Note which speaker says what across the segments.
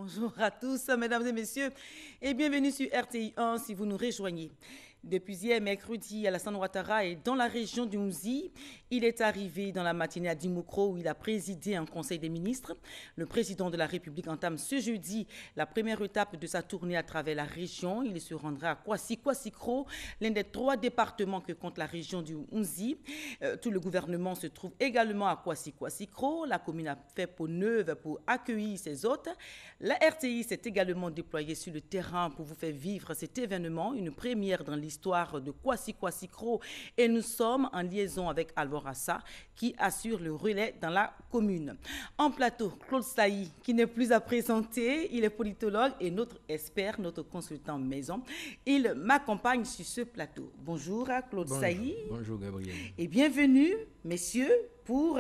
Speaker 1: Bonjour à tous, mesdames et messieurs, et bienvenue sur RTI 1 si vous nous rejoignez. Depuis hier mercredi, Alassane Ouattara est dans la région du Mouzi. Il est arrivé dans la matinée à Dimokro où il a présidé un conseil des ministres. Le président de la République entame ce jeudi la première étape de sa tournée à travers la région. Il se rendra à Kwasi-Kwasi-Kro, l'un des 3 départements que compte la région du Mouzi. Tout le gouvernement se trouve également à Kwasi-Kwasi-Kro. La commune a fait peau neuve pour accueillir ses hôtes. La RTI s'est également déployée sur le terrain pour vous faire vivre cet événement, une première dans l'histoire de Kwasi-Kwasi-Kro, et nous sommes en liaison avec Alvorassa qui assure le relais dans la commune. En plateau, Claude Sailly qui n'est plus à présenter, il est politologue et notre expert, notre consultant maison. Il m'accompagne sur ce plateau. Bonjour Claude Sailly.
Speaker 2: Bonjour Gabriel.
Speaker 1: Et bienvenue messieurs pour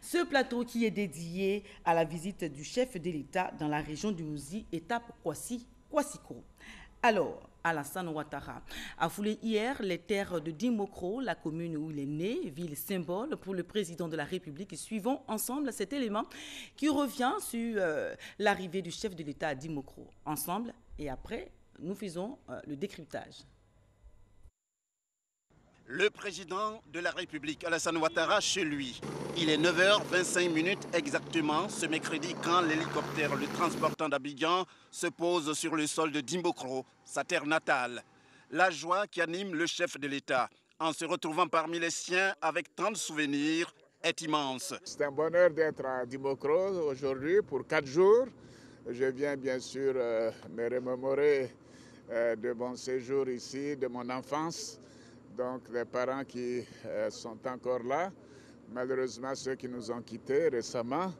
Speaker 1: ce plateau qui est dédié à la visite du chef de l'État dans la région du Mouzi, étape Kwasi-Kwasi-Kro. Alors, Alassane Ouattara a foulé hier les terres de Dimokro, la commune où il est né, ville symbole pour le président de la République. Suivons ensemble cet élément qui revient sur l'arrivée du chef de l'État à Dimokro. Ensemble, et après, nous faisons le décryptage.
Speaker 3: Le président de la République, Alassane Ouattara, chez lui. Il est 9h25 exactement ce mercredi quand l'hélicoptère le transportant d'Abidjan se pose sur le sol de Dimokro, sa terre natale. La joie qui anime le chef de l'État en se retrouvant parmi les siens avec tant de souvenirs est immense.
Speaker 4: C'est un bonheur d'être à Dimokro aujourd'hui pour 4 jours. Je viens bien sûr me remémorer de mon séjour ici, de mon enfance. Donc les parents qui sont encore là, malheureusement ceux qui nous ont quittés récemment.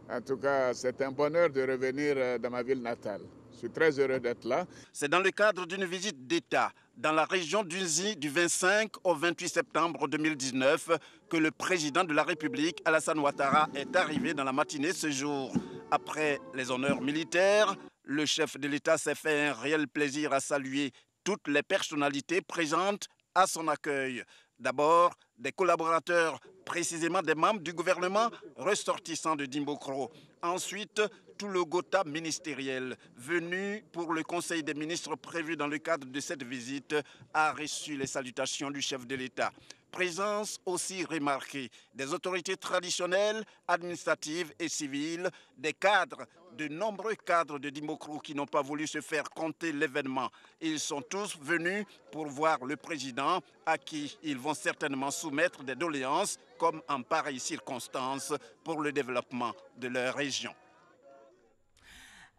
Speaker 4: En tout cas, c'est un bonheur de revenir dans ma ville natale. Je suis très heureux d'être là.
Speaker 3: C'est dans le cadre d'une visite d'État dans la région d'Unzi du 25 au 28 septembre 2019 que le président de la République, Alassane Ouattara, est arrivé dans la matinée ce jour. Après les honneurs militaires, le chef de l'État s'est fait un réel plaisir à saluer toutes les personnalités présentes à son accueil. D'abord, des collaborateurs, précisément des membres du gouvernement ressortissants de Dimokro. Ensuite, tout le Gotha ministériel venu pour le Conseil des ministres prévu dans le cadre de cette visite a reçu les salutations du chef de l'État. Présence aussi remarquée des autorités traditionnelles, administratives et civiles, des cadres, de nombreux cadres de Dimokro qui n'ont pas voulu se faire compter l'événement. Ils sont tous venus pour voir le président à qui ils vont certainement soumettre des doléances comme en pareille circonstance pour le développement de leur région.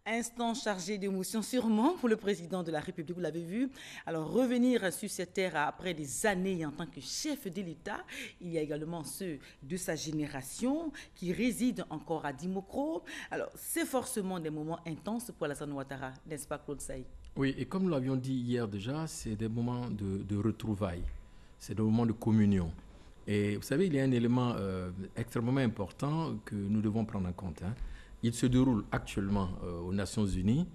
Speaker 1: Instant chargé d'émotions sûrement pour le président de la République, vous l'avez vu. Alors revenir sur cette terre après des années en tant que chef de l'État, il y a également ceux de sa génération qui résident encore à Dimokro. Alors c'est forcément des moments intenses pour Alassane Ouattara, n'est-ce pas Claude Sailly?
Speaker 2: Oui, et comme nous l'avions dit hier déjà, c'est des moments de retrouvailles, c'est des moments de communion. Et vous savez, il y a un élément extrêmement important que nous devons prendre en compte. Il se déroule actuellement aux Nations Unies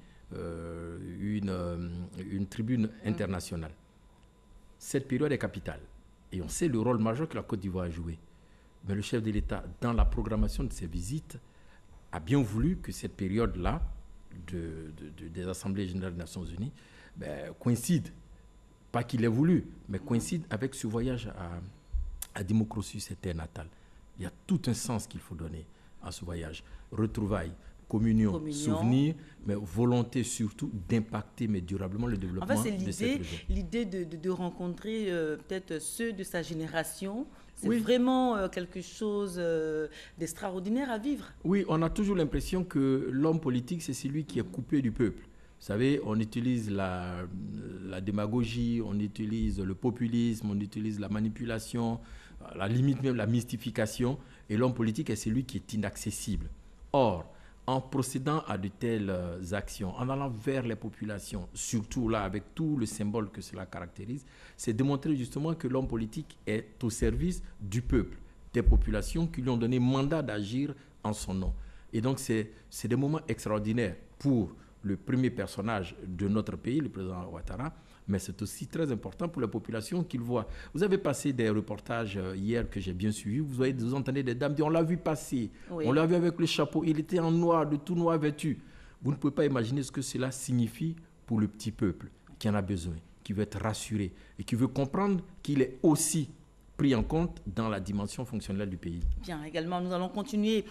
Speaker 2: une tribune internationale. Cette période est capitale et on sait le rôle majeur que la Côte d'Ivoire a joué. Mais le chef de l'État, dans la programmation de ses visites, a bien voulu que cette période-là des Assemblées générales des Nations Unies coïncide, pas qu'il ait voulu, mais coïncide avec ce voyage à Dimokro, sur cette terre natale. Il y a tout un sens qu'il faut donner à ce voyage. Retrouvailles, communion, souvenir, mais volonté surtout d'impacter mais durablement le développement de cette région.
Speaker 1: L'idée de rencontrer peut-être ceux de sa génération, c'est vraiment quelque chose d'extraordinaire à vivre.
Speaker 2: Oui, on a toujours l'impression que l'homme politique, c'est celui qui est coupé du peuple. Vous savez, on utilise la démagogie, on utilise le populisme, on utilise la manipulation, à la limite même la mystification, et l'homme politique est celui qui est inaccessible. Or, en procédant à de telles actions, en allant vers les populations, surtout là avec tout le symbole que cela caractérise, c'est démontrer justement que l'homme politique est au service du peuple, des populations qui lui ont donné mandat d'agir en son nom. Et donc c'est des moments extraordinaires pour le premier personnage de notre pays, le président Ouattara, mais c'est aussi très important pour la population qu'il voit. Vous avez passé des reportages hier que j'ai bien suivis, vous entendez des dames dire on l'a vu passer, on l'a vu avec le chapeau, il était en noir, de tout noir vêtu. Vous ne pouvez pas imaginer ce que cela signifie pour le petit peuple qui en a besoin, qui veut être rassuré et qui veut comprendre qu'il est aussi pris en compte dans la dimension fonctionnelle du pays.
Speaker 1: Bien, également, nous allons continuer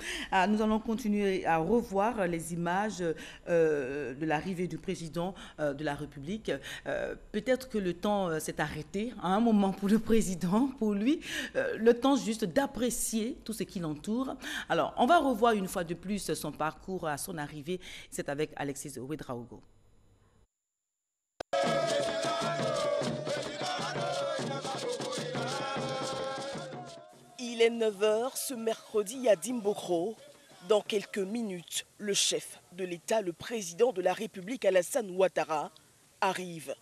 Speaker 1: à revoir les images de l'arrivée du président de la République. Peut-être que le temps s'est arrêté à un moment pour le président, pour lui, le temps juste d'apprécier tout ce qui l'entoure. Alors, on va revoir une fois de plus son parcours à son arrivée. C'est avec Alexis Ouedraogo.
Speaker 5: Il est 9h ce mercredi à Dimbokro. Dans quelques minutes, le chef de l'État, le président de la République Alassane Ouattara, arrive.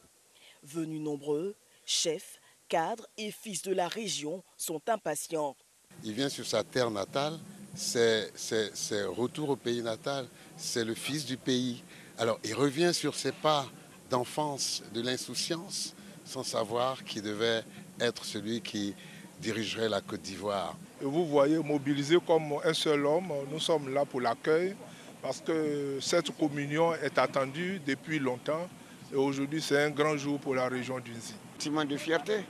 Speaker 5: Venus nombreux, chefs, cadres et fils de la région sont impatients.
Speaker 6: Il vient sur sa terre natale, c'est retour au pays natal, c'est le fils du pays. Alors il revient sur ses pas d'enfance, de l'insouciance, sans savoir qu'il devait être celui qui dirigerait la Côte d'Ivoire.
Speaker 7: Vous voyez, mobilisé comme un seul homme, nous sommes là pour l'accueil parce que cette communion est attendue depuis longtemps et aujourd'hui c'est un grand jour pour la région d'Unzi.
Speaker 8: Sentiment de fierté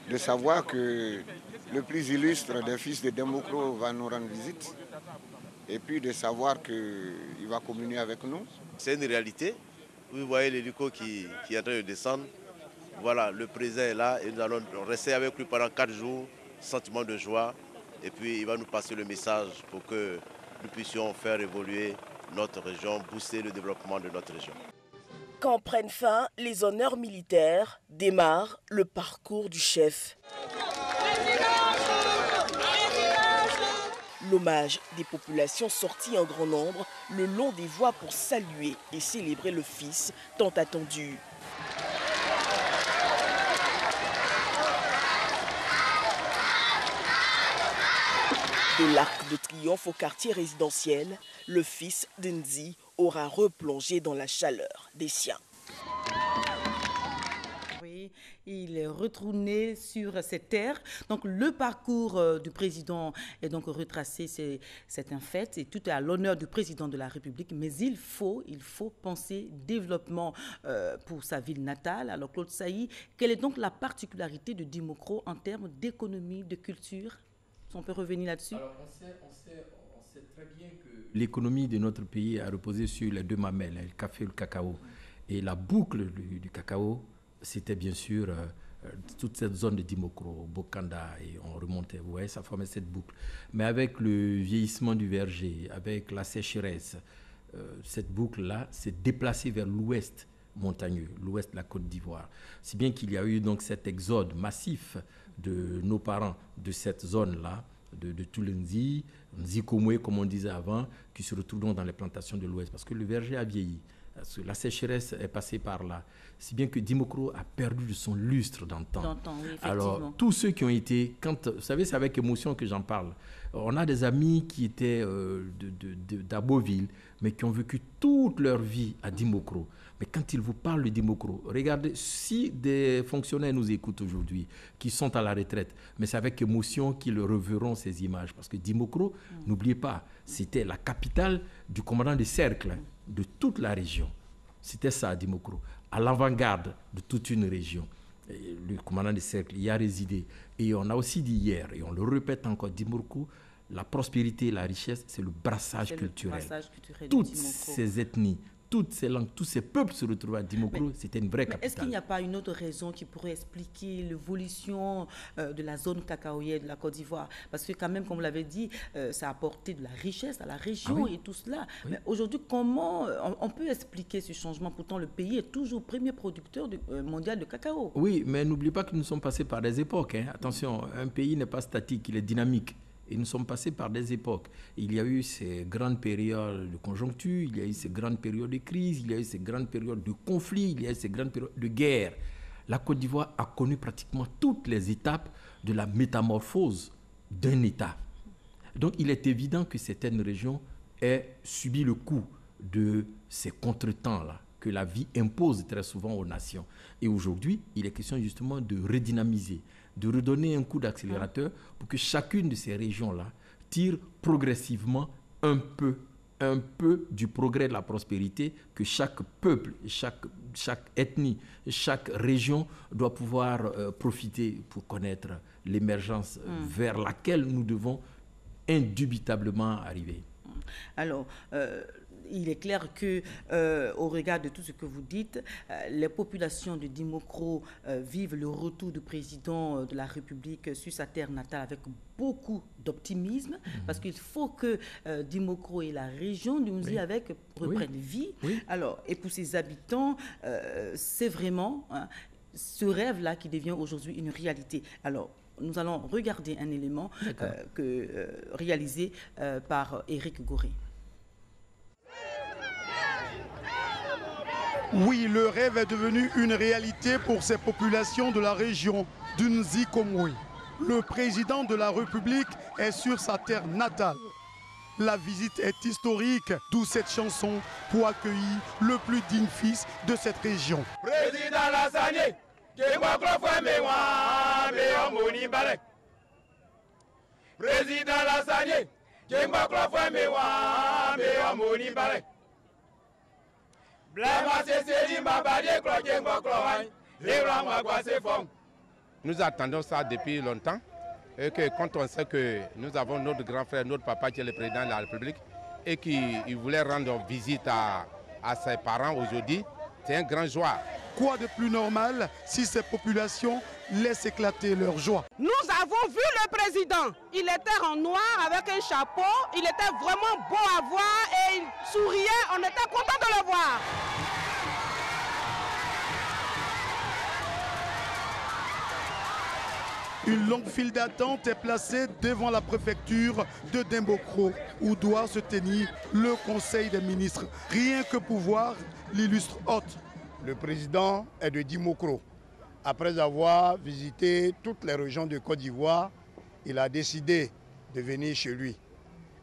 Speaker 8: de savoir que le plus illustre des fils de Dimbokro va nous rendre visite et puis de savoir qu'il va communier avec nous.
Speaker 9: C'est une réalité. Vous voyez l'hélico qui est en train de descendre. Voilà, le président est là et nous allons rester avec lui pendant 4 jours, sentiment de joie. Et puis il va nous passer le message pour que nous puissions faire évoluer notre région, booster le développement de notre région.
Speaker 5: Quand prennent fin les honneurs militaires, démarre le parcours du chef. L'hommage des populations sorties en grand nombre le long des voies pour saluer et célébrer le fils tant attendu. De l'Arc de Triomphe au quartier résidentiel, le fils d'Nzi aura replongé dans la chaleur des siens.
Speaker 1: Oui, il est retourné sur ses terres. Donc le parcours du président est donc retracé, c'est un fait, et tout est à l'honneur du président de la République. Mais il faut penser développement pour sa ville natale. Alors Claude Sailly, quelle est donc la particularité de Dimbokro en termes d'économie, de culture? On peut revenir là-dessus.
Speaker 2: Alors, on sait très bien que l'économie de notre pays a reposé sur les deux mamelles, le café et le cacao. Et la boucle du cacao, c'était bien sûr toute cette zone de Dimbokro, Bokanda, et on remontait, vous voyez, ça formait cette boucle. Mais avec le vieillissement du verger, avec la sécheresse, cette boucle-là s'est déplacée vers l'ouest montagneux, l'ouest de la Côte d'Ivoire. Si bien qu'il y a eu donc cet exode massif de nos parents de cette zone-là, de tout le Nzikomwe, comme on disait avant, qui se retrouvent dans les plantations de l'ouest, parce que le verger a vieilli. La sécheresse est passée par là. Si bien que Dimbokro a perdu de son lustre d'antan.
Speaker 1: Oui,
Speaker 2: alors, tous ceux qui ont été... Vous savez, c'est avec émotion que j'en parle. On a des amis qui étaient d'Aboville, mais qui ont vécu toute leur vie à Dimbokro. Mais quand ils vous parlent de Dimbokro, regardez, si des fonctionnaires nous écoutent aujourd'hui, qui sont à la retraite, mais c'est avec émotion qu'ils reverront ces images. Parce que Dimbokro, n'oubliez pas, c'était la capitale du commandant de cercle de toute la région. C'était ça à Dimbokro, à l'avant-garde de toute une région. Et le commandant de cercle y a résidé. Et on a aussi dit hier, et on le répète encore, Dimbokro, la prospérité et la richesse, c'est le brassage culturel. Toutes ces ethnies, toutes ces langues, tous ces peuples se retrouvaient à Dimbokro, c'était une vraie capitale.
Speaker 1: Est-ce qu'il n'y a pas une autre raison qui pourrait expliquer l'évolution de la zone cacaoyère de la Côte d'Ivoire? Parce que quand même, comme vous l'avez dit, ça a apporté de la richesse à la région et tout cela. Oui. Mais aujourd'hui, comment on peut expliquer ce changement? Pourtant, le pays est toujours premier producteur mondial de cacao.
Speaker 2: Oui, mais n'oubliez pas que nous sommes passés par des époques. Attention, un pays n'est pas statique, il est dynamique. Et nous sommes passés par des époques. Il y a eu ces grandes périodes de conjoncture, il y a eu ces grandes périodes de crise, il y a eu ces grandes périodes de conflit, il y a eu ces grandes périodes de guerre. La Côte d'Ivoire a connu pratiquement toutes les étapes de la métamorphose d'un État. Donc il est évident que certaines régions aient subi le coup de ces contretemps-là que la vie impose très souvent aux nations. Et aujourd'hui, il est question justement de redynamiser, de redonner un coup d'accélérateur pour que chacune de ces régions-là tire progressivement un peu un peu du progrès, de la prospérité que chaque peuple, chaque ethnie, chaque région doit pouvoir profiter pour connaître l'émergence vers laquelle nous devons indubitablement arriver.
Speaker 1: Alors, il est clair que, au regard de tout ce que vous dites, les populations de Dimokro vivent le retour du président de la République sur sa terre natale avec beaucoup d'optimisme, parce qu'il faut que Dimokro et la région du Mouzi reprennent vie. Oui. Alors, et pour ses habitants, c'est vraiment ce rêve-là qui devient aujourd'hui une réalité. Alors, nous allons regarder un élément réalisé par Éric Goré.
Speaker 10: Oui, le rêve est devenu une réalité pour ces populations de la région d'Unzi-Komwe. Le président de la République est sur sa terre natale. La visite est historique, d'où cette chanson pour accueillir le plus digne fils de cette région. Président Lassagné,
Speaker 11: Président Lassagné,
Speaker 12: nous attendons ça depuis longtemps et que quand on sait que nous avons notre grand frère, notre papa qui est le président de la République et qui voulait rendre visite à ses parents aujourd'hui, c'est un grand joie.
Speaker 10: Quoi de plus normal si ces populations laissent éclater leur joie?
Speaker 13: Nous avons vu le président. Il était en noir avec un chapeau. Il était vraiment beau à voir et il souriait. On était content de le voir.
Speaker 10: Une longue file d'attente est placée devant la préfecture de Dimokro, où doit se tenir le Conseil des ministres. Rien que pour voir l'illustre hôte.
Speaker 14: Le président est de Dimokro. Après avoir visité toutes les régions de Côte d'Ivoire, il a décidé de venir chez lui.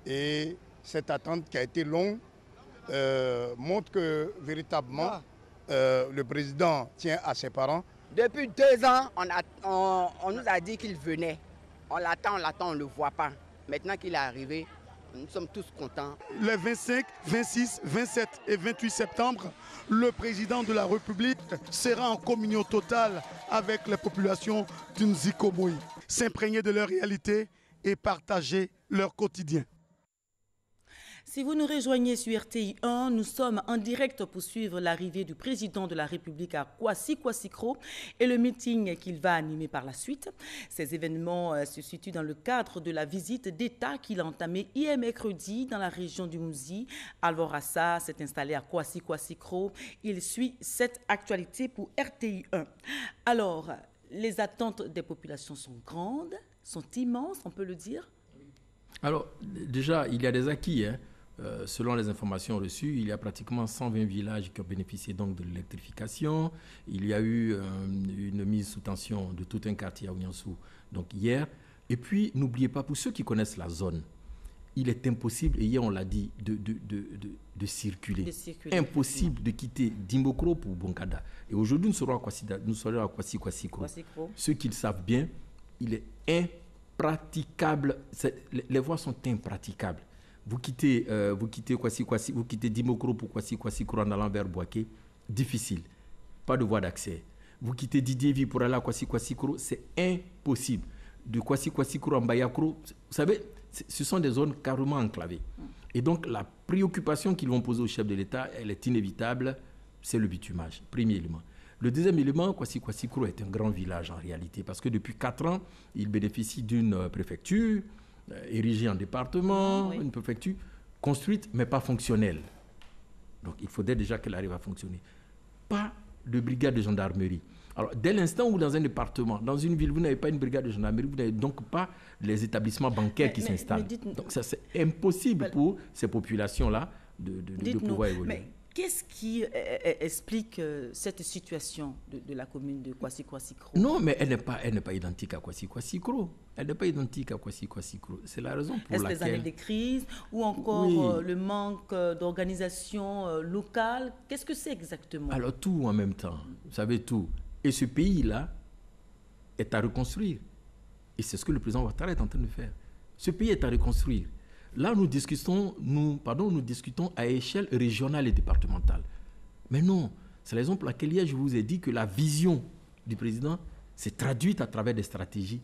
Speaker 14: Et cette attente qui a été longue montre que véritablement le président tient à ses parents.
Speaker 15: Depuis 2 ans, on nous a dit qu'il venait. On l'attend, on ne le voit pas. Maintenant qu'il est arrivé, nous sommes tous contents.
Speaker 10: Les 25, 26, 27 et 28 septembre, le président de la République sera en communion totale avec les populations d'Unzi-Komwe, s'imprégner de leur réalité et partager leur quotidien.
Speaker 1: Si vous nous rejoignez sur RTI 1, nous sommes en direct pour suivre l'arrivée du président de la République à Kwasi-Kwasi-Kro et le meeting qu'il va animer par la suite. Ces événements se situent dans le cadre de la visite d'État qu'il a entamée hier mercredi dans la région du Mouzi. Alvor Assa s'est installé à Kwasi-Kwasi-Kro. Il suit cette actualité pour RTI 1. Alors, les attentes des populations sont grandes, sont immenses, on peut le dire?
Speaker 2: Alors, déjà, il y a des acquis, hein. Selon les informations reçues, il y a pratiquement 120 villages qui ont bénéficié donc de l'électrification. Il y a eu une mise sous tension de tout un quartier à Ouyansou, donc hier. Et puis, n'oubliez pas, pour ceux qui connaissent la zone, il est impossible, et hier on l'a dit, de circuler. Impossible de quitter Dimokro pour Bonkada. Et aujourd'hui, nous serons à Kwasi-Kwasi-Kro. Ceux qui le savent bien, il est impraticable. Les voies sont impraticables. Vous quittez Kwasi-Kwasi, vous quittez Dimokro pour Kwasi-Kwasi-Kro en allant vers Boaké, difficile. Pas de voie d'accès. Vous quittez Didiévi pour aller à Kwasi-Kwasi-Kro, c'est impossible. De Kwasi-Kwasi-Kro en Bayakro, vous savez, ce sont des zones carrément enclavées. Et donc, la préoccupation qu'ils vont poser au chef de l'État, elle est inévitable, c'est le bitumage, premier élément. Le deuxième élément, Kwasi-Kwasi-Kro est un grand village en réalité, parce que depuis 4 ans, il bénéficie d'une préfecture, érigée en département, une préfecture construite, mais pas fonctionnelle. Donc, il faudrait déjà qu'elle arrive à fonctionner. Pas de brigade de gendarmerie. Alors, dès l'instant où dans un département, dans une ville, vous n'avez pas une brigade de gendarmerie, vous n'avez donc pas les établissements bancaires qui s'installent. Donc, ça, c'est impossible pour ces populations-là de pouvoir évoluer. Mais
Speaker 1: qu'est-ce qui explique cette situation de la commune de Kwasi-Kwasi-Kro?
Speaker 2: Non, mais elle n'est pas identique à Kwasi-Kwasi-Kro. Elle n'est pas identique à Kwasi-Kwasi-Kro. C'est la raison pour laquelle...
Speaker 1: Est-ce les années de crise ou encore le manque d'organisation locale? Qu'est-ce que c'est exactement?
Speaker 2: Alors, tout en même temps. Vous savez, tout. Et ce pays-là est à reconstruire. Et c'est ce que le président Ouattara est en train de faire. Ce pays est à reconstruire. Là, nous discutons à échelle régionale et départementale. Mais non, c'est la raison pour laquelle hier, je vous ai dit que la vision du président s'est traduite à travers des stratégies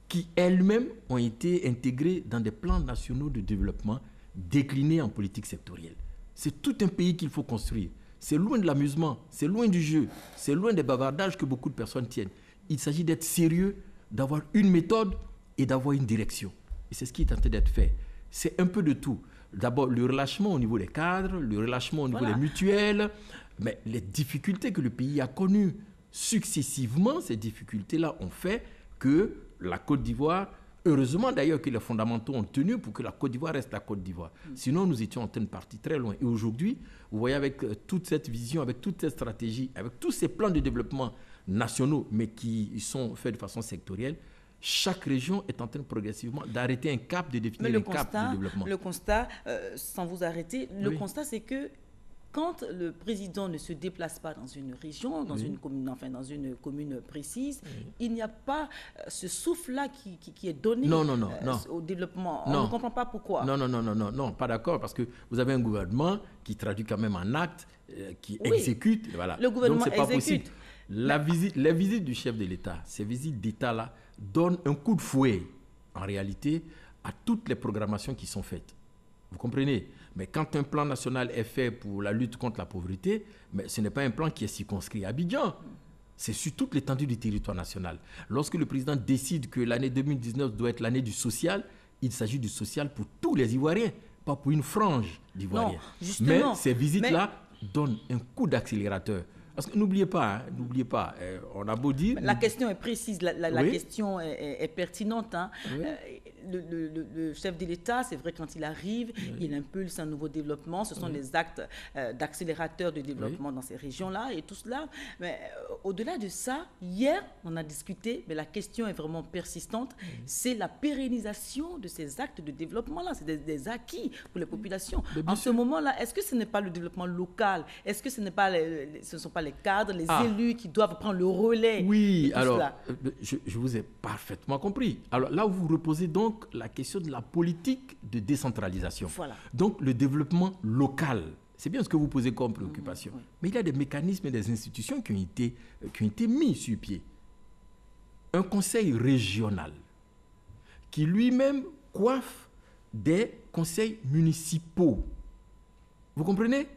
Speaker 2: qui elles-mêmes ont été intégrées dans des plans nationaux de développement déclinés en politique sectorielle. C'est tout un pays qu'il faut construire. C'est loin de l'amusement, c'est loin du jeu, c'est loin des bavardages que beaucoup de personnes tiennent. Il s'agit d'être sérieux, d'avoir une méthode et d'avoir une direction. Et c'est ce qui est en train d'être fait. C'est un peu de tout. D'abord, le relâchement au niveau des cadres, le relâchement au niveau des mutuelles, mais les difficultés que le pays a connues successivement, ces difficultés-là ont fait que la Côte d'Ivoire, heureusement d'ailleurs que les fondamentaux ont tenu pour que la Côte d'Ivoire reste la Côte d'Ivoire. Sinon, nous étions en train de partir très loin. Et aujourd'hui, vous voyez, avec toute cette vision, avec toute cette stratégie, avec tous ces plans de développement nationaux, mais qui sont faits de façon sectorielle, chaque région est en train progressivement d'arrêter un cap, de définir un cap de développement.
Speaker 1: Le constat, sans vous arrêter, le constat c'est que quand le président ne se déplace pas dans une région, dans une commune, enfin dans une commune précise, il n'y a pas ce souffle-là qui est donné au développement. On ne comprend pas pourquoi.
Speaker 2: Non, pas d'accord, parce que vous avez un gouvernement qui traduit quand même en actes, qui exécute. Voilà.
Speaker 1: Le gouvernement
Speaker 2: donc, c'est pas
Speaker 1: exécute.
Speaker 2: Possible. Les visites du chef de l'État, ces visites d'État-là, donnent un coup de fouet, en réalité, à toutes les programmations qui sont faites. Vous comprenez? Mais quand un plan national est fait pour la lutte contre la pauvreté, mais ce n'est pas un plan qui est circonscrit à Abidjan. C'est sur toute l'étendue du territoire national. Lorsque le président décide que l'année 2019 doit être l'année du social, il s'agit du social pour tous les Ivoiriens, pas pour une frange d'Ivoiriens. Mais ces visites-là donnent un coup d'accélérateur. Parce que n'oubliez pas, on a beau dire...
Speaker 1: La question est précise, la question est pertinente. Hein.
Speaker 2: Oui.
Speaker 1: Le chef de l'État, c'est vrai, quand il arrive, il impulse un nouveau développement. Ce sont les actes d'accélérateur de développement dans ces régions-là et tout cela. Mais au-delà de ça, hier, on a discuté, mais la question est vraiment persistante. C'est la pérennisation de ces actes de développement-là. C'est des acquis pour les populations. En ce moment-là, est-ce que ce n'est pas le développement local? Est-ce que ce ne sont pas les cadres, les élus qui doivent prendre le relais?
Speaker 2: Oui, alors, je vous ai parfaitement compris. Alors là où vous reposez donc la question de la politique de décentralisation.
Speaker 1: Voilà.
Speaker 2: Donc le développement local, c'est bien ce que vous posez comme préoccupation. Mais il y a des mécanismes et des institutions qui ont été mis sur pied. Un conseil régional qui lui-même coiffe des conseils municipaux. Vous comprenez?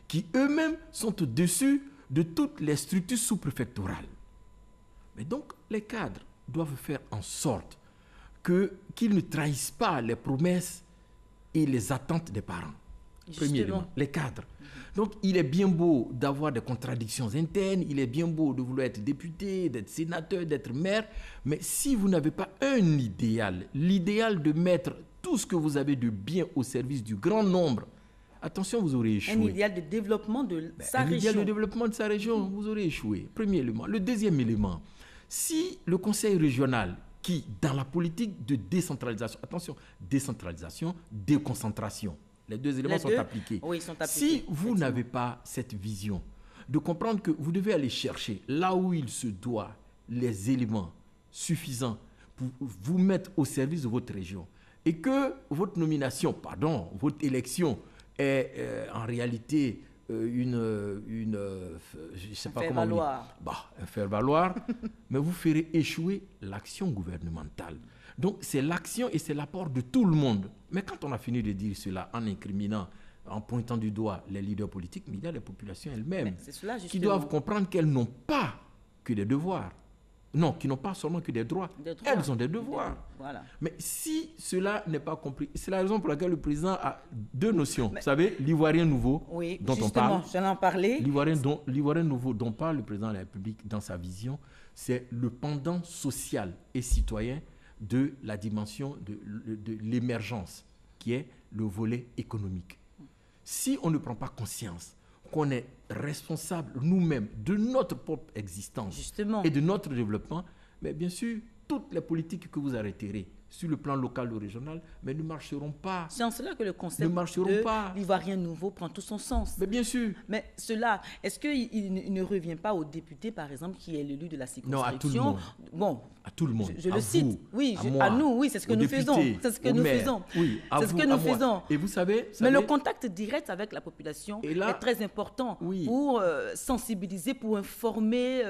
Speaker 2: Qui eux-mêmes sont au-dessus de toutes les structures sous-préfectorales. Mais donc, les cadres doivent faire en sorte qu'ils ne trahissent pas les promesses et les attentes des parents. Premièrement, les cadres. Donc, il est bien beau d'avoir des contradictions internes, il est bien beau de vouloir être député, d'être sénateur, d'être maire, mais si vous n'avez pas un idéal, l'idéal de mettre tout ce que vous avez de bien au service du grand nombre, attention, vous aurez échoué.
Speaker 1: Un idéal de développement de sa région. Un idéal
Speaker 2: de développement de sa région, vous aurez échoué. Premier élément. Le deuxième élément, si le conseil régional qui, dans la politique de décentralisation, attention, décentralisation, déconcentration, les deux éléments sont appliqués.
Speaker 1: Oui, ils sont appliqués.
Speaker 2: Si vous n'avez pas cette vision de comprendre que vous devez aller chercher là où il se doit les éléments suffisants pour vous mettre au service de votre région et que votre nomination, votre élection est en réalité je sais pas comment dire, un faire-valoir, mais vous ferez échouer l'action gouvernementale. Donc c'est l'action et c'est l'apport de tout le monde. Mais quand on a fini de dire cela en incriminant, en pointant du doigt les leaders politiques, mais il y a les populations elles-mêmes qui doivent comprendre qu'elles n'ont pas que des devoirs. Non, qui n'ont pas seulement que des droits. Elles ont des devoirs.
Speaker 1: Voilà.
Speaker 2: Mais si cela n'est pas compris, c'est la raison pour laquelle le président a deux notions. Vous savez, l'ivoirien nouveau dont on parle.
Speaker 1: J'allais en parler.
Speaker 2: L'ivoirien nouveau dont parle le président de la République dans sa vision, c'est le pendant social et citoyen de la dimension de l'émergence, qui est le volet économique. Si on ne prend pas conscience qu'on est responsable nous-mêmes de notre propre existence et de notre développement, mais bien sûr, toutes les politiques que vous arrêterez sur le plan local ou régional, mais ne marcheront pas.
Speaker 1: C'est en cela que le concept de l'Ivoirien nouveau prend tout son sens.
Speaker 2: Mais bien sûr.
Speaker 1: Mais cela, est-ce qu'il ne revient pas au député, par exemple, qui est l'élu de la circonscription?
Speaker 2: Non, à tout le monde.
Speaker 1: Bon,
Speaker 2: à tout le monde.
Speaker 1: Je le cite. Oui, à nous, oui, c'est ce que nous faisons. C'est ce que nous faisons.
Speaker 2: Oui,
Speaker 1: c'est ce que nous faisons.
Speaker 2: Et vous savez,
Speaker 1: mais le contact direct avec la population est très important pour sensibiliser, pour informer,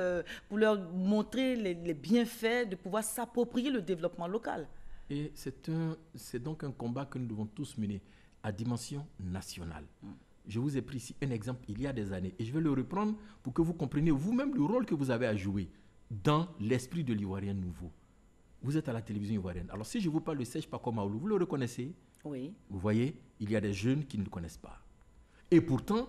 Speaker 1: pour leur montrer les bienfaits de pouvoir s'approprier le développement local.
Speaker 2: Et c'est donc un combat que nous devons tous mener à dimension nationale. Je vous ai pris ici un exemple il y a des années et je vais le reprendre pour que vous compreniez vous-même le rôle que vous avez à jouer dans l'esprit de l'Ivoirien nouveau. Vous êtes à la télévision ivoirienne. Alors si je vous parle de Serge Pako Mahaulou, vous le reconnaissez?
Speaker 1: Oui.
Speaker 2: Vous voyez, il y a des jeunes qui ne le connaissent pas. Et pourtant,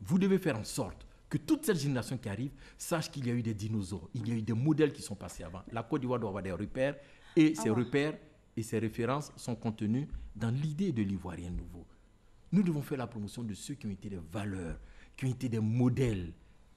Speaker 2: vous devez faire en sorte que toute cette génération qui arrive sache qu'il y a eu des dinosaures, il y a eu des modèles qui sont passés avant. La Côte d'Ivoire doit avoir des repères et ces repères et ces références sont contenues dans l'idée de l'Ivoirien nouveau. Nous devons faire la promotion de ceux qui ont été des valeurs, qui ont été des modèles,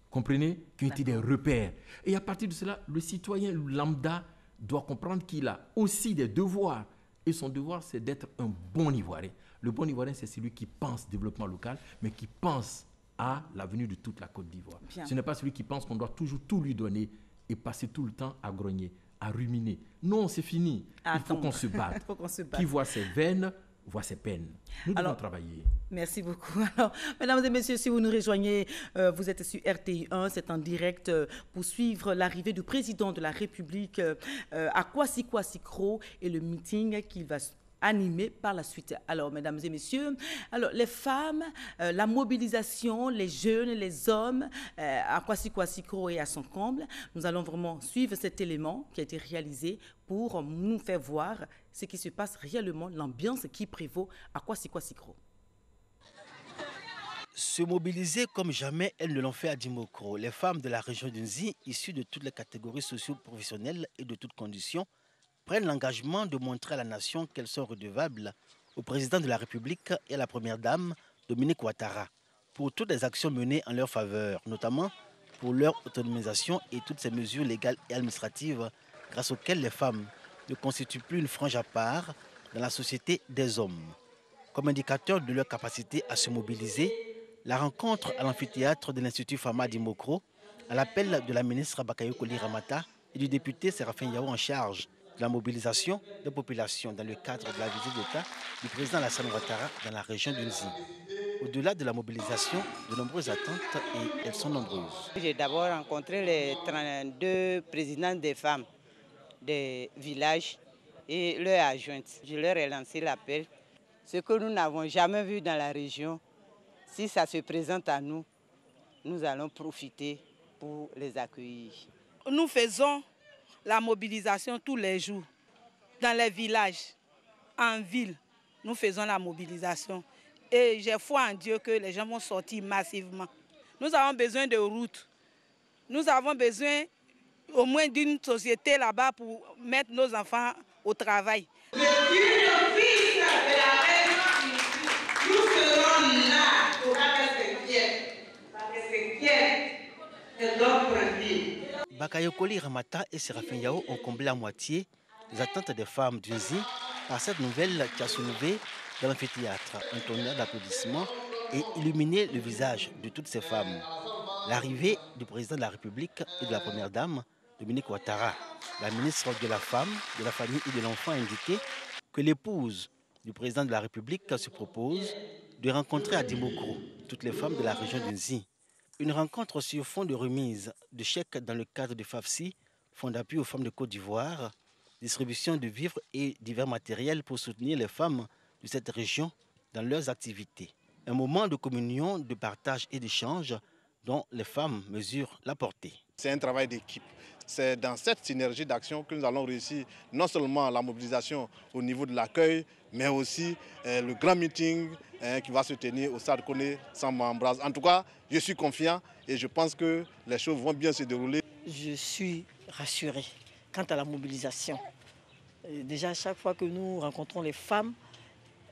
Speaker 2: comprenez, qui ont été des repères. Et à partir de cela, le citoyen lambda doit comprendre qu'il a aussi des devoirs. Et son devoir, c'est d'être un bon Ivoirien. Le bon Ivoirien, c'est celui qui pense développement local, mais qui pense à l'avenir de toute la Côte d'Ivoire. Ce n'est pas celui qui pense qu'on doit toujours tout lui donner et passer tout le temps à grogner, à ruminer. Non, c'est fini. Il faut qu'on se batte. Qui voit ses veines, voit ses peines. Nous devons travailler.
Speaker 1: Merci beaucoup. Alors, mesdames et messieurs, si vous nous rejoignez, vous êtes sur RTI 1, c'est en direct pour suivre l'arrivée du président de la République à Kwasi-Kwasi-Kro et le meeting qu'il va animé par la suite. Alors, mesdames et messieurs, alors, les femmes, la mobilisation, les jeunes, les hommes, à Kwasi-Kwasi-Kro et à son comble, nous allons vraiment suivre cet élément qui a été réalisé pour nous faire voir ce qui se passe réellement, l'ambiance qui prévaut à Kwasi-Kwasi-Kro.
Speaker 16: Se mobiliser comme jamais elles ne l'ont fait à Dimokro. Les femmes de la région d'Unzi, issues de toutes les catégories socio-professionnelles et de toutes conditions, prennent l'engagement de montrer à la nation qu'elles sont redevables au président de la République et à la première dame, Dominique Ouattara, pour toutes les actions menées en leur faveur, notamment pour leur autonomisation et toutes ces mesures légales et administratives grâce auxquelles les femmes ne constituent plus une frange à part dans la société des hommes. Comme indicateur de leur capacité à se mobiliser, la rencontre à l'amphithéâtre de l'Institut Fama Dimokro, à l'appel de la ministre Bakayoko Ramata et du député Séraphin Yao en charge de la mobilisation des populations dans le cadre de la visite d'État du président Alassane Ouattara dans la région d'Unzi. Au-delà de la mobilisation, de nombreuses attentes et elles sont nombreuses.
Speaker 17: J'ai d'abord rencontré les 32 présidents des femmes des villages et leurs adjointes. Je leur ai lancé l'appel. Ce que nous n'avons jamais vu dans la région, si ça se présente à nous, nous allons profiter pour les accueillir.
Speaker 13: Nous faisons la mobilisation tous les jours. Dans les villages, en ville, nous faisons la mobilisation. Et j'ai foi en Dieu que les gens vont sortir massivement. Nous avons besoin de routes. Nous avons besoin au moins d'une société là-bas pour mettre nos enfants au travail.
Speaker 18: Le fils de la reine, nous serons là pour rester fiers. Parce que c'est fier de notre vie.
Speaker 16: Bakayoko Ramata et Séraphin Yao ont comblé à moitié les attentes des femmes d'Unzi par cette nouvelle qui a soulevé dans l'amphithéâtre un tonnerre d'applaudissements et illuminé le visage de toutes ces femmes. L'arrivée du président de la République et de la première dame, Dominique Ouattara, la ministre de la Femme, de la Famille et de l'Enfant, a indiqué que l'épouse du président de la République se propose de rencontrer à Dimokro toutes les femmes de la région d'Unzi. Une rencontre sur fond de remise de chèques dans le cadre du FAFSI, Fonds d'appui aux femmes de Côte d'Ivoire, distribution de vivres et divers matériels pour soutenir les femmes de cette région dans leurs activités. Un moment de communion, de partage et d'échange dont les femmes mesurent la portée.
Speaker 19: C'est un travail d'équipe. C'est dans cette synergie d'action que nous allons réussir non seulement la mobilisation au niveau de l'accueil, mais aussi le grand meeting qui va se tenir au Stade Koné Samba-Ambroise. En tout cas, je suis confiant et je pense que les choses vont bien se dérouler.
Speaker 20: Je suis rassurée quant à la mobilisation. Déjà, à chaque fois que nous rencontrons les femmes,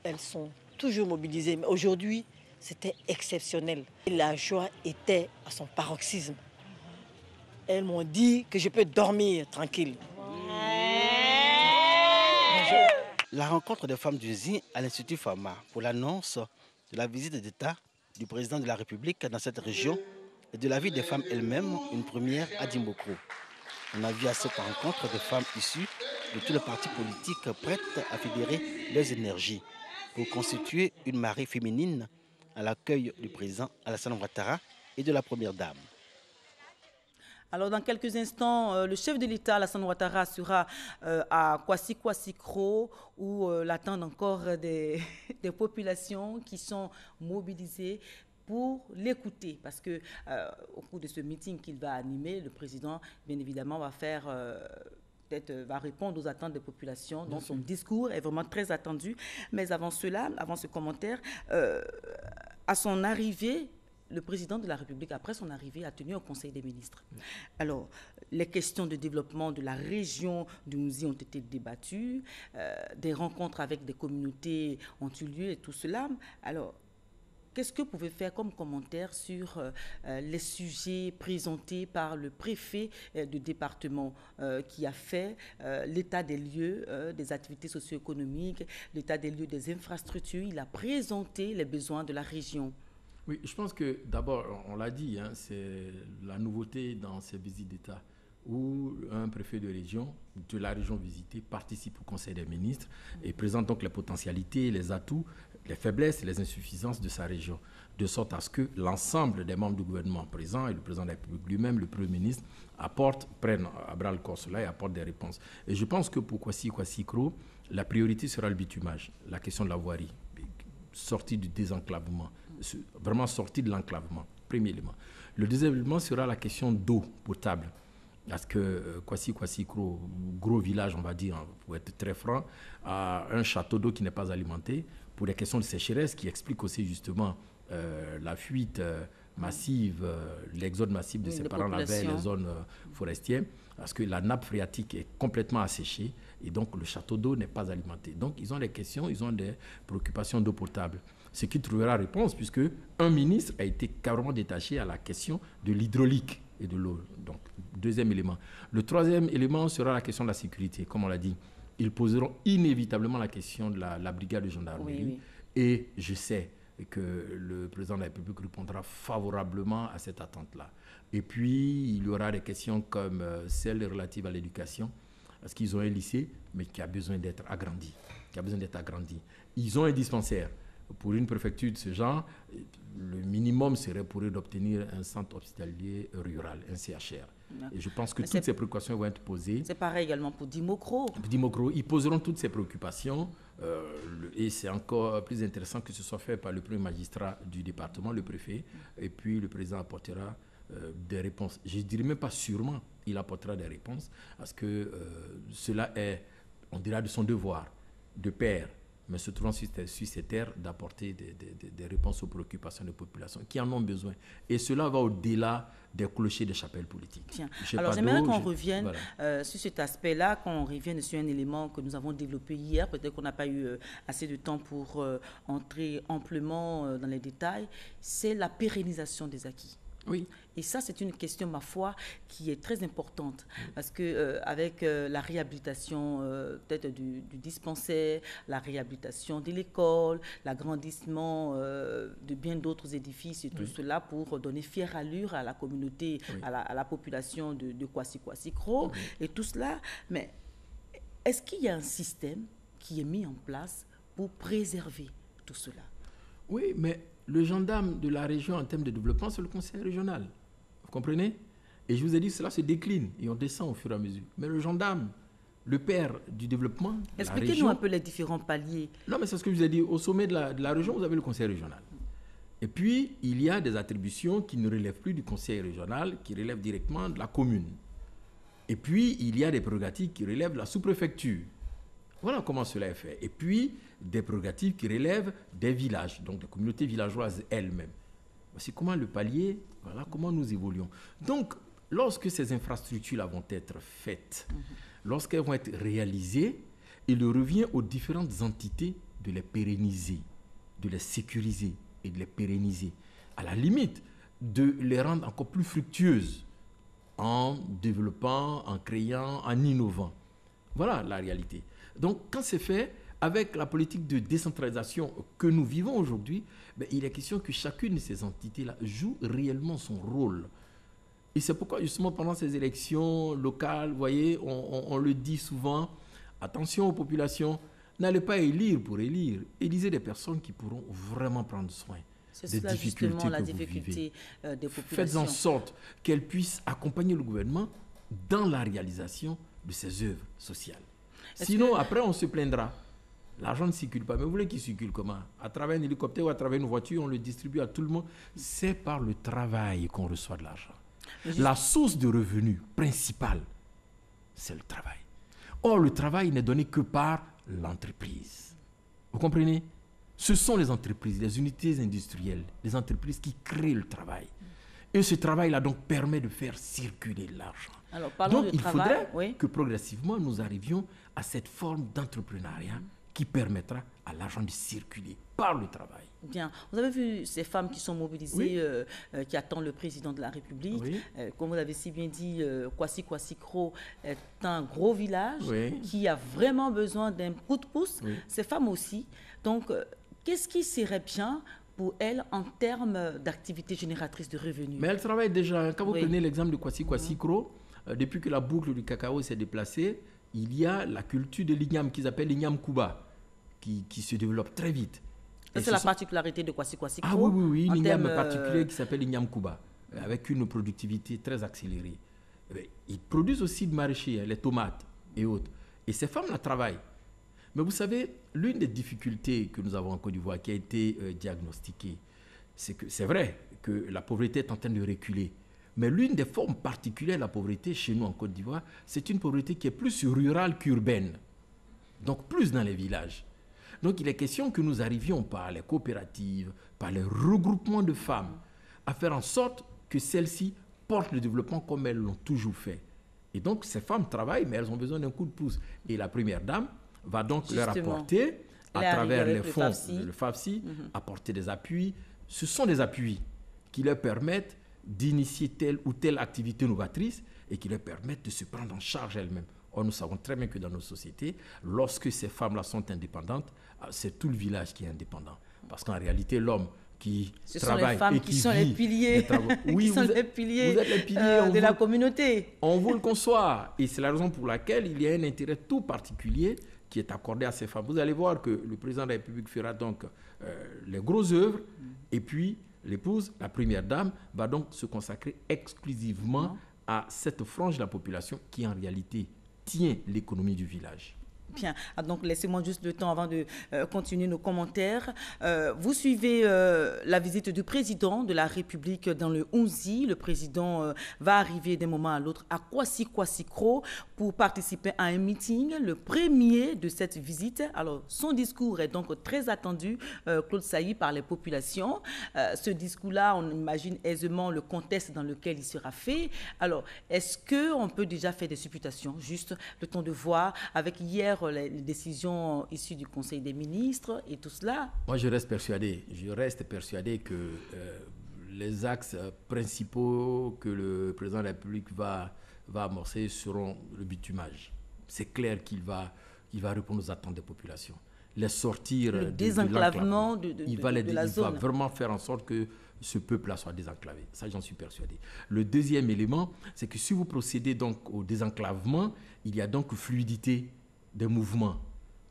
Speaker 20: elles sont toujours mobilisées. Mais aujourd'hui, c'était exceptionnel. La joie était à son paroxysme. Elles m'ont dit que je peux dormir tranquille.
Speaker 16: La rencontre des femmes du ZI à l'Institut Fama pour l'annonce de la visite d'État du président de la République dans cette région et de la vie des femmes elles-mêmes, une première à Dimbokro. On a vu à cette rencontre des femmes issues de tous les partis politiques prêtes à fédérer leurs énergies pour constituer une marée féminine à l'accueil du président Alassane Ouattara et de la première dame.
Speaker 1: Alors, dans quelques instants, le chef de l'État, Alassane Ouattara, sera à Kwasi-Kwasi-Kro, où l'attendent encore des populations qui sont mobilisées pour l'écouter. Parce que au cours de ce meeting qu'il va animer, le président, bien évidemment, va répondre aux attentes des populations. Donc, son discours est vraiment très attendu. Mais avant cela, avant ce commentaire, à son arrivée, le président de la République, après son arrivée, a tenu un conseil des ministres. Alors, les questions de développement de la région du Mouzi ont été débattues, des rencontres avec des communautés ont eu lieu et tout cela. Alors, qu'est-ce que vous pouvez faire comme commentaire sur les sujets présentés par le préfet du département qui a fait l'état des lieux des activités socio-économiques, l'état des lieux des infrastructures? Il a présenté les besoins de la région.
Speaker 2: Oui, je pense que d'abord, on l'a dit, hein, c'est la nouveauté dans ces visites d'État où un préfet de région, de la région visitée, participe au Conseil des ministres et présente donc les potentialités, les atouts, les faiblesses et les insuffisances de sa région, de sorte à ce que l'ensemble des membres du gouvernement présents et le président de la République lui-même, le Premier ministre, prennent à bras le corps cela et apportent des réponses. Et je pense que pour Kwasi-Kwasi-Kro, la priorité sera le bitumage, la question de la voirie, sortie du désenclavement, vraiment sortie de l'enclavement, premier élément. Le deuxième élément sera la question d'eau potable. Parce que Kwasi-Kwasi-Kro, gros village, on va dire, pour être très franc, a un château d'eau qui n'est pas alimenté pour des questions de sécheresse qui expliquent aussi justement la fuite massive, l'exode massif de ses parents vers les zones forestières, parce que la nappe phréatique est complètement asséchée et donc le château d'eau n'est pas alimenté. Donc ils ont des questions, ils ont des préoccupations d'eau potable. Ce qui trouvera réponse puisque un ministre a été carrément détaché à la question de l'hydraulique et de l'eau. Donc, deuxième élément. Le troisième élément sera la question de la sécurité. Comme on l'a dit, ils poseront inévitablement la question de la brigade de gendarmerie. Oui. Et je sais que le président de la République répondra favorablement à cette attente-là. Et puis, il y aura des questions comme celles relatives à l'éducation, parce qu'ils ont un lycée, mais qui a besoin d'être agrandi. Ils ont un dispensaire. Pour une préfecture de ce genre, le minimum serait pour eux d'obtenir un centre hospitalier rural, un CHR. Et je pense que toutes ces préoccupations vont être posées.
Speaker 1: C'est pareil également pour Dimbokro.
Speaker 2: Dimbokro, ils poseront toutes ces préoccupations et c'est encore plus intéressant que ce soit fait par le premier magistrat du département, le préfet, et puis le président apportera des réponses. Je ne dirais même pas sûrement, il apportera des réponses parce que cela est, on dira, de son devoir de père, mais se trouvant sur ces terres, d'apporter des réponses aux préoccupations des populations qui en ont besoin. Et cela va au-delà des clochers des chapelles politiques.
Speaker 1: Tiens. Alors j'aimerais qu'on revienne sur cet aspect-là, qu'on revienne sur un élément que nous avons développé hier. Peut-être qu'on n'a pas eu assez de temps pour entrer amplement dans les détails. C'est la pérennisation des acquis.
Speaker 2: Oui.
Speaker 1: Et ça, c'est une question, ma foi, qui est très importante. Parce que avec la réhabilitation peut-être du dispensaire, la réhabilitation de l'école, l'agrandissement de bien d'autres édifices et tout cela pour donner fière allure à la communauté, à la population de Kwasi-Kwasi-Kro et tout cela. Mais est-ce qu'il y a un système qui est mis en place pour préserver tout cela?
Speaker 2: Oui, mais le gendarme de la région en termes de développement, c'est le conseil régional. Vous comprenez? Et je vous ai dit, cela se décline et on descend au fur et à mesure. Mais le gendarme, le père du développement,
Speaker 1: expliquez-nous un peu les différents paliers.
Speaker 2: Non, mais c'est ce que je vous ai dit. Au sommet de la région, vous avez le conseil régional. Et puis, il y a des attributions qui ne relèvent plus du conseil régional, qui relèvent directement de la commune. Et puis, il y a des prérogatives qui relèvent de la sous-préfecture. Voilà comment cela est fait. Et puis, des prérogatives qui relèvent des villages, donc des communautés villageoises elles-mêmes. Voici comment le palier, voilà comment nous évoluons. Donc, lorsque ces infrastructures vont être faites, lorsqu'elles vont être réalisées, il revient aux différentes entités de les pérenniser, de les sécuriser et de les pérenniser. À la limite, de les rendre encore plus fructueuses en développant, en créant, en innovant. Voilà la réalité. Donc, quand c'est fait, avec la politique de décentralisation que nous vivons aujourd'hui, il est question que chacune de ces entités-là joue réellement son rôle. Et c'est pourquoi, justement, pendant ces élections locales, vous voyez, on le dit souvent, attention aux populations, n'allez pas élire pour élire, élisez des personnes qui pourront vraiment prendre soin des difficultés que vous vivez.
Speaker 1: Des populations.
Speaker 2: Faites en sorte qu'elles puissent accompagner le gouvernement dans la réalisation de ces œuvres sociales. Sinon, après, on se plaindra. L'argent ne circule pas. Mais vous voulez qu'il circule comment? À travers un hélicoptère ou à travers une voiture, on le distribue à tout le monde. C'est par le travail qu'on reçoit de l'argent. La source de revenus principale, c'est le travail. Or, le travail n'est donné que par l'entreprise. Vous comprenez? Ce sont les entreprises, les unités industrielles, les entreprises qui créent le travail. Et ce travail-là donc permet de faire circuler l'argent. Donc, il faudrait que progressivement, nous arrivions à cette forme d'entrepreneuriat qui permettra à l'argent de circuler par le travail.
Speaker 1: Bien. Vous avez vu ces femmes qui sont mobilisées, qui attendent le président de la République. Comme vous l'avez si bien dit, Kwasi-Kwasi-Kro est un gros village qui a vraiment besoin d'un coup de pouce. Ces femmes aussi. Donc, qu'est-ce qui serait bien pour elles en termes d'activité génératrice de revenus?
Speaker 2: Mais elles travaillent déjà. Quand vous prenez l'exemple de Kwasi-Kwasi-Kro, depuis que la boucle du cacao s'est déplacée, il y a la culture de l'igname qu'ils appellent l'igname Kuba qui se développe très vite.
Speaker 1: C'est la particularité de Kwasi-Kwasi-Kro.
Speaker 2: Ah oui, une igname particulière qui s'appelle l'igname Kuba, avec une productivité très accélérée. Ils produisent aussi de maraîcher, les tomates et autres. Et ces femmes-là travaillent. Mais vous savez, l'une des difficultés que nous avons en Côte d'Ivoire qui a été diagnostiquée, c'est que c'est vrai que la pauvreté est en train de reculer. Mais l'une des formes particulières de la pauvreté chez nous en Côte d'Ivoire, c'est une pauvreté qui est plus rurale qu'urbaine. Donc plus dans les villages. Donc il est question que nous arrivions par les coopératives, par les regroupements de femmes, à faire en sorte que celles-ci portent le développement comme elles l'ont toujours fait. Et donc ces femmes travaillent, mais elles ont besoin d'un coup de pouce. Et la première dame va donc leur apporter, à travers les fonds, le FAFSI, apporter des appuis. Ce sont des appuis qui leur permettent d'initier telle ou telle activité novatrice et qui leur permettent de se prendre en charge elles-mêmes. Or, nous savons très bien que dans nos sociétés, lorsque ces femmes-là sont indépendantes, c'est tout le village qui est indépendant. Parce qu'en réalité, l'homme qui travaille et qui
Speaker 1: sont
Speaker 2: vit...
Speaker 1: les piliers,
Speaker 2: oui,
Speaker 1: qui sont les piliers,
Speaker 2: vous êtes les piliers
Speaker 1: de la communauté.
Speaker 2: On vous le conçoit. Et c'est la raison pour laquelle il y a un intérêt tout particulier qui est accordé à ces femmes. Vous allez voir que le président de la République fera donc les grosses œuvres et puis l'épouse, la première dame, va donc se consacrer exclusivement à cette frange de la population qui en réalité tient l'économie du village.
Speaker 1: Bien, donc laissez-moi juste le temps avant de continuer nos commentaires. Vous suivez la visite du président de la République dans le Hounzi. Le président va arriver d'un moment à l'autre à Kwasi-Kwasi-Kro pour participer à un meeting, le premier de cette visite. Alors, son discours est donc très attendu, Claude Sailly, par les populations. Ce discours-là, on imagine aisément le contexte dans lequel il sera fait. Alors, est-ce qu'on peut déjà faire des supputations, juste le temps de voir, avec hier les décisions issues du Conseil des ministres et tout cela?
Speaker 2: Moi, je reste persuadé que les axes principaux que le président de la République va amorcer seront le bitumage. C'est clair qu'il va répondre aux attentes des populations. Les sortir
Speaker 1: le désenclavement de la zone.
Speaker 2: Il va vraiment faire en sorte que ce peuple-là soit désenclavé. Ça, j'en suis persuadé. Le deuxième élément, c'est que si vous procédez donc au désenclavement, il y a donc fluidité des mouvements.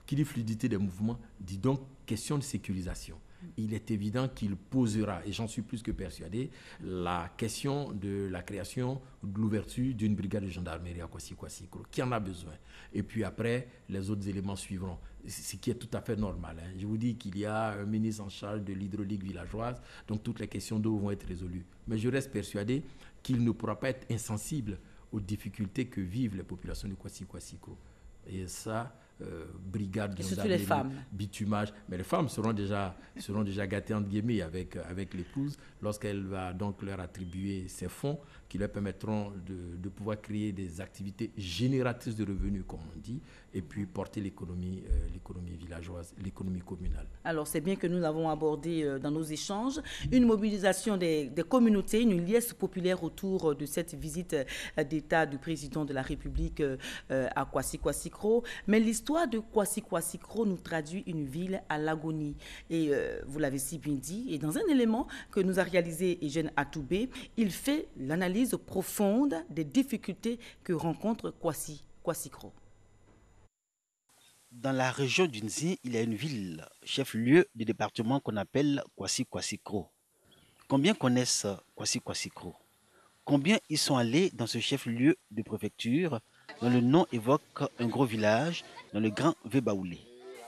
Speaker 2: Qui dit fluidité des mouvements, dit donc question de sécurisation. Il est évident qu'il posera, et j'en suis plus que persuadé, la question de la création, de l'ouverture d'une brigade de gendarmerie à Kwasi-Kwasi-Kro, qui en a besoin. Et puis après, les autres éléments suivront, ce qui est tout à fait normal. Je vous dis qu'il y a un ministre en charge de l'hydraulique villageoise, donc toutes les questions d'eau vont être résolues. Mais je reste persuadé qu'il ne pourra pas être insensible aux difficultés que vivent les populations de Kwasi-Kwasi-Kro. Et ça, brigade de gendarmerie, bitumage. Mais les femmes seront déjà gâtées, entre guillemets, avec l'épouse, lorsqu'elle va donc leur attribuer ces fonds qui leur permettront de pouvoir créer des activités génératrices de revenus, comme on dit, et puis porter l'économie villageoise, l'économie communale.
Speaker 1: Alors, c'est bien que nous l'avons abordé dans nos échanges. Une mobilisation des communautés, une liesse populaire autour de cette visite d'État du président de la République à Kwasi-Kwasi-Kro. Mais l'histoire l'histoire de Kwasi Kwasikro nous traduit une ville à l'agonie. Et vous l'avez si bien dit, et dans un élément que nous a réalisé Eugène Atoubé, il fait l'analyse profonde des difficultés que rencontre Kwasi Kwasikro.
Speaker 16: Dans la région d'Unzi, il y a une ville, chef-lieu du département qu'on appelle Kwasi Kwasikro. Combien connaissent Kwasi Kwasikro? Combien y sont allés dans ce chef-lieu de préfecture dont le nom évoque un gros village dans le Grand Vébaoulé?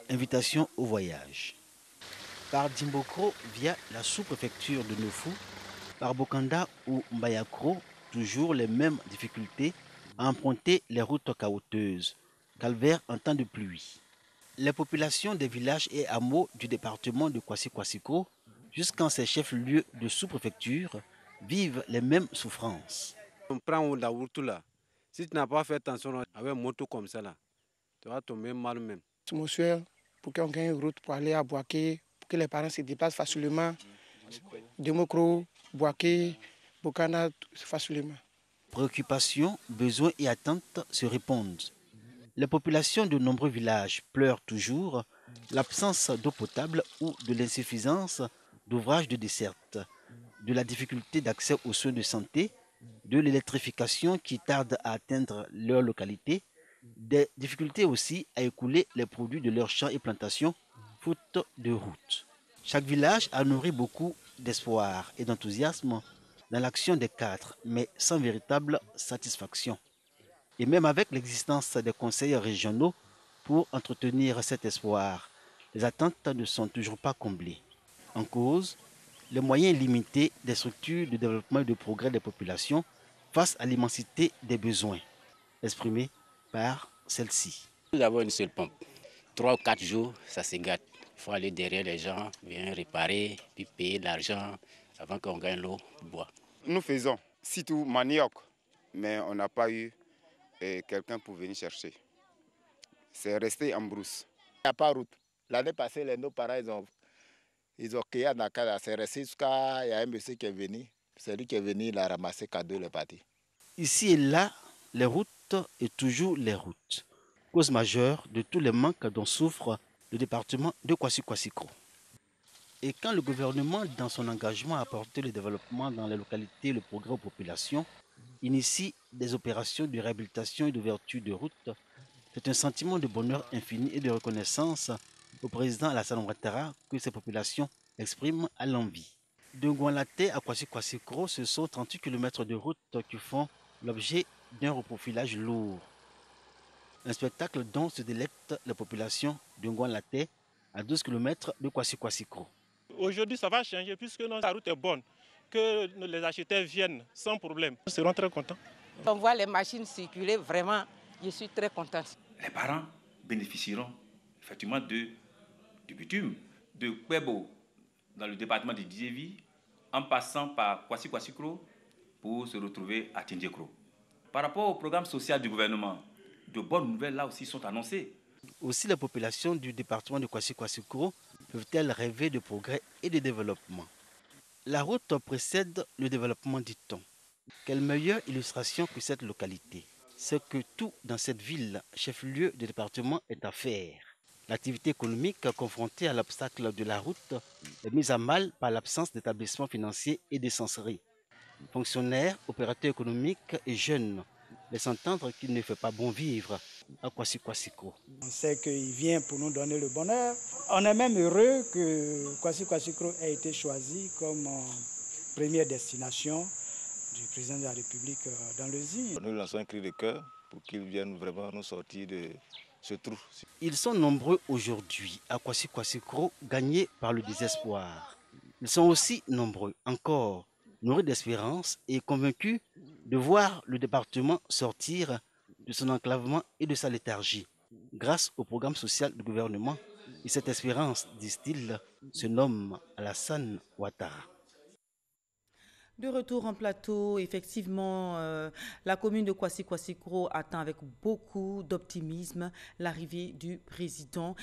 Speaker 16: Invitation au voyage. Par Dimbokro via la sous-préfecture de Nofu, par Bokanda ou Mbayakro, toujours les mêmes difficultés à emprunter les routes caouteuses, calvaire en temps de pluie. Les populations des villages et hameaux du département de Kwasi Kwasikro, jusqu'en ces chefs-lieux de sous-préfecture, vivent les mêmes souffrances.
Speaker 21: On prend la route là. Si tu n'as pas fait attention avec une moto comme ça là, tu vas tomber mal même.
Speaker 22: Monsieur, pour qu'on gagne une route pour aller à Boaké, pour que les parents se déplacent facilement, Demokro, Boaké, Bokana, facilement.
Speaker 16: Préoccupations, besoins et attentes se répondent. Les populations de nombreux villages pleurent toujours l'absence d'eau potable ou de l'insuffisance d'ouvrages de desserte, de la difficulté d'accès aux soins de santé, de l'électrification qui tarde à atteindre leur localité, des difficultés aussi à écouler les produits de leurs champs et plantations, faute de route. Chaque village a nourri beaucoup d'espoir et d'enthousiasme dans l'action des cadres, mais sans véritable satisfaction. Et même avec l'existence des conseils régionaux pour entretenir cet espoir, les attentes ne sont toujours pas comblées. En cause, les moyens limités des structures de développement et de progrès des populations face à l'immensité des besoins exprimés par celle-ci.
Speaker 23: Nous avons une seule pompe. 3 ou 4 jours, ça se gâte. Il faut aller derrière les gens, venir réparer, puis payer l'argent avant qu'on gagne l'eau pour boire.
Speaker 24: Nous faisons surtout manioc, mais on n'a pas eu quelqu'un pour venir chercher. C'est resté en brousse.
Speaker 14: Il n'y a pas de route. L'année passée, nos parents, ils ont créé à Dakar. C'est resté jusqu'à... Il y a un monsieur qui est venu. C'est lui qui est venu, il a ramassé cadeau, il est parti.
Speaker 16: Ici et là, les routes et toujours les routes. Cause majeure de tous les manques dont souffre le département de Kwasi Kwasikro. Et quand le gouvernement, dans son engagement à apporter le développement dans les localités et le progrès aux populations, initie des opérations de réhabilitation et d'ouverture de routes, c'est un sentiment de bonheur infini et de reconnaissance au président Alassane Ouattara que ces populations expriment à l'envi. De Ngouanlaté à Kwasi Kwasikro, ce sont 38 km de route qui font l'objet d'un reprofilage lourd. Un spectacle dont se délectent les populations de Ngouanlaté à 12 km de Kwasi Kwasikro.
Speaker 25: Aujourd'hui, ça va changer puisque la route est bonne, que les acheteurs viennent sans problème. Nous serons très contents.
Speaker 26: On voit les machines circuler, vraiment, je suis très contente.
Speaker 27: Les parents bénéficieront effectivement du bitume, de Kwebo dans le département de Djévi, en passant par Kwasi Kwasikro pour se retrouver à Tindjekro. Par rapport au programme social du gouvernement, de bonnes nouvelles là aussi sont annoncées.
Speaker 16: Aussi, les populations du département de Kwasi Kwasikro peuvent-elles rêver de progrès et de développement. La route précède le développement, dit-on. Quelle meilleure illustration que cette localité. C'est que tout dans cette ville, chef-lieu du département, est à faire. L'activité économique confrontée à l'obstacle de la route est mise à mal par l'absence d'établissements financiers et d'essencerie. Fonctionnaires, opérateurs économiques et jeunes laissent entendre qu'il ne fait pas bon vivre à Kwasi Kwasikro.
Speaker 22: On sait qu'il vient pour nous donner le bonheur. On est même heureux que Kwasi Kwasikro ait été choisi comme première destination du président de la République dans le Zi.
Speaker 28: Nous lançons un cri de cœur pour qu'ils viennent vraiment nous sortir de ce trou.
Speaker 16: Ils sont nombreux aujourd'hui à Kwasi Kwasikro, gagnés par le désespoir. Ils sont aussi nombreux encore, nourris d'espérance et convaincus de voir le département sortir de son enclavement et de sa léthargie, grâce au programme social du gouvernement. Et cette espérance, disent-ils, se nomme Alassane Ouattara.
Speaker 1: De retour en plateau, effectivement, la commune de Kwasi Kwasikro attend avec beaucoup d'optimisme l'arrivée du président.